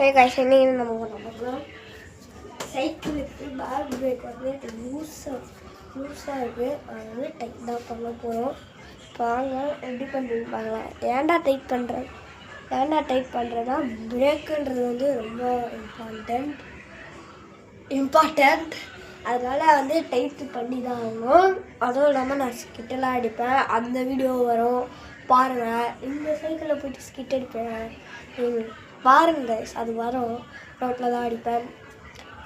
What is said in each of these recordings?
Hey guys, இன்னைக்கு நம்ம பார்க்கலாம் சைக்கிளுக்கு பேக் பிரேக் வந்து லூஸாக இருக்குது. அது வந்து டைட் தான் பண்ண போகிறோம். வாங்க எப்படி பண்ணுறது பார்க்கலாம். ஏன்டா டைட் பண்ணுறதுனா பிரேக்குன்றது வந்து ரொம்ப இம்பார்ட்டண்ட். அதனால் வந்து டைட் பண்ணி தான் ஆகணும். அதுவும் இல்லாமல் நான் ஸ்கிட்டெல்லாம் அடிப்பேன். அந்த வீடியோ வரும் பாருங்கள். இந்த சைக்கிளில் போய்ட்டு ஸ்கிட் அடிப்பேன் பாருங்க. அது வரும். ரோட்டில் தான் அடிப்பேன்.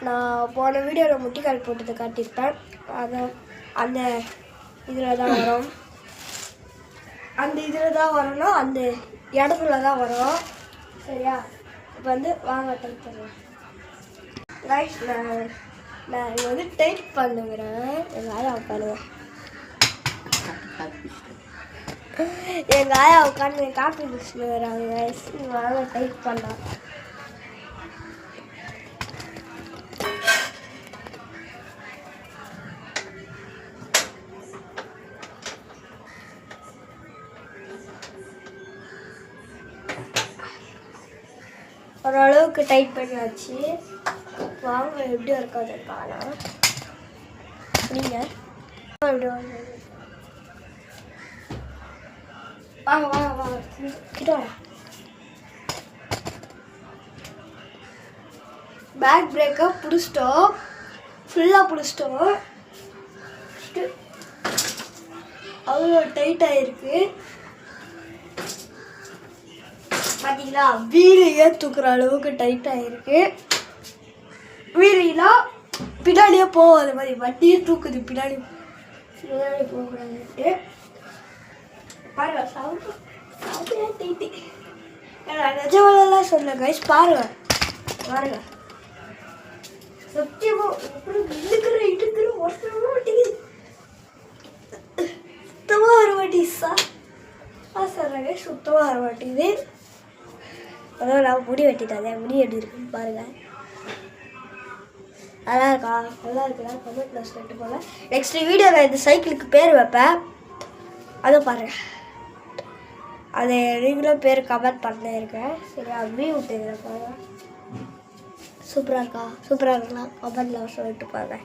நான் போன வீடியோவில் முட்டிக்கால் போட்டதை காட்டியிருப்பேன். அதை அந்த இதில் தான் வரும். அந்த இதில் தான் வரணும். அந்த இடத்துல தான் வரும். சரியா? இப்போ வந்து வாங்க டைட் பண்ணலாம். ரைட், நான் இங்கே வந்து டைட் பண்ணுகிறேன். எங்கள் ஆயா உட்காருவேன். எங்கள் ஆயா உட்காந்து காப்பி குடிச்சுன்னு வராங்க. வாங்க டைட் பண்ணலாம். ஓரளவுக்கு டைட் பண்ணியாச்சு. வாங்க எப்படி இருக்காது காலம். நீங்கள் எப்படி வாங்க கிட்ட பேக் பிரேக்கை பிடிச்சிட்டோம். ஃபுல்லாக பிடிச்சிட்டோம். அவ்வளோ டைட் ஆகிருக்கு பார்த்தீங்களா? வீலையே தூக்குற அளவுக்கு டைட் ஆகிருக்கு. வீலாம் பின்னாடியே போகும். அது மாதிரி வண்டியே தூக்குது. பின்னாடி போகக்கூடாது. பாருங்க சாப்பிட்டு டைட்டு. நிஜமாலாம் சொல்ல கைஸ். பாருங்க சத்தியமாக இடுக்கிற வருஷமாக மாட்டேங்குது. சுத்தமாக வர மாட்டேங்குது சொல்கிறாங்க. சுத்தமாக வர மாட்டேங்குது. அதான் நான் முடி வெட்டிட்டாங்க. முடி எப்படி இருக்குன்னு பாருங்கள். நல்லா இருக்குதா கமெண்ட்டில் சொல்லிட்டு போங்க. நெக்ஸ்ட் வீடியோவில் இந்த சைக்கிளுக்கு பேர் வைப்பேன். அதுவும் பாருங்கள். அது நீங்களும் பேர் கமெண்ட் பண்ண இருக்கேன். சரியா? வியூ விட்டுக்கிறேன் பாருங்கள். சூப்பராக இருக்கலாம் கமெண்ட்டில் சொல்லிட்டு பாருங்கள்.